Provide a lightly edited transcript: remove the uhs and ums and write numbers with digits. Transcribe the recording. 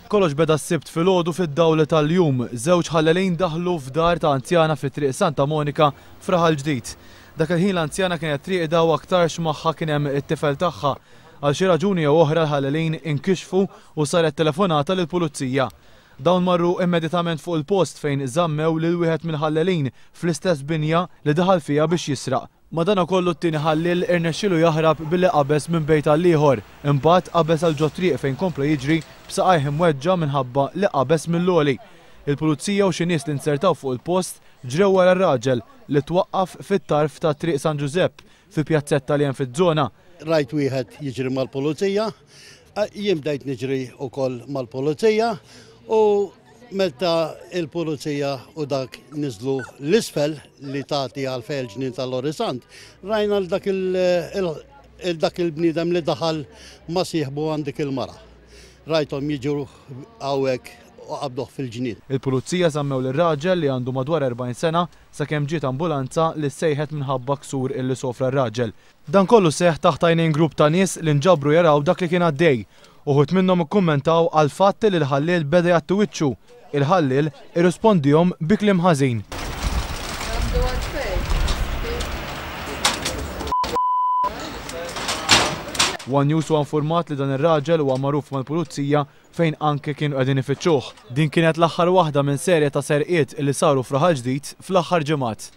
Kollox beda s-sibt filgħodu fid-dawla tal-jum, żewġ ħallelin daħlu f'dar ta' anzjana fit-triq Santa Monika f'Raħal Ġdid. Dak il-ħin l-anzjana kienet triqda u aktarx magħha kien hemm it-tifel tagħha. Għal xi raġuni jew oħra l-ħallelin inkixfu u saret telefonata lill-pulizija. Dawn marru immedjatament fuq il-post fejn żammew lil wieħed mill-ħallelin fl-istess binja li daħal fiha biex jisraq. Madankollu t-tieni ħallil irnexxielu jaħrab billi qabeż minn bejt għal ieħor, imbagħad qabeż għal ġo triq fejn kompla jiġri b'saqajh imweġġa minħabba li qabeż mill-logħli. Il-pulizija u xi nies li nsertaw fuq il-post ġrew wara r-raġel li twaqqaf fit-tarf ta' triq San Giuseppe fi pjazzetta li hemm fiż-żona. Rajt wieħed jiġri mal-pulizija, jien bdejt niġri wkoll mal-pulizija u meta il-pulizija u dak niżlu l-isfel li tagħti għal fejn il-ġnien tal-Orisant, rajna dak il-bniedem li daħal ma sieħbu għandik il-mara. Rajthom jiġu hawnhekk u qabduh fil-ġnien. Il-pulizija żammew lir-raġel li għandu madwar 40 sena sakemm ġiet ambulanza li ssejħet minħabba ksur illi sofra r-raġel. Dan kollu seħħ taħt għajnejn grupp ta' nies li nġabru jaraw dak li kien għaddej. Uħud minnhom ikkummentaw għal fatt li l-ħallil beda jagħti wiċċu. Il-ħallil irrispondihom bi kliem ħażin. One News huwa infurmat li dan ir-raġel huwa magħruf mal-pulizija fejn anke kienu qegħdin ifittxuh. Din kienet l-aħħar waħda minn serje ta' serqiet li saru f'Raħal Ġdid fl-aħħar ġimgħat.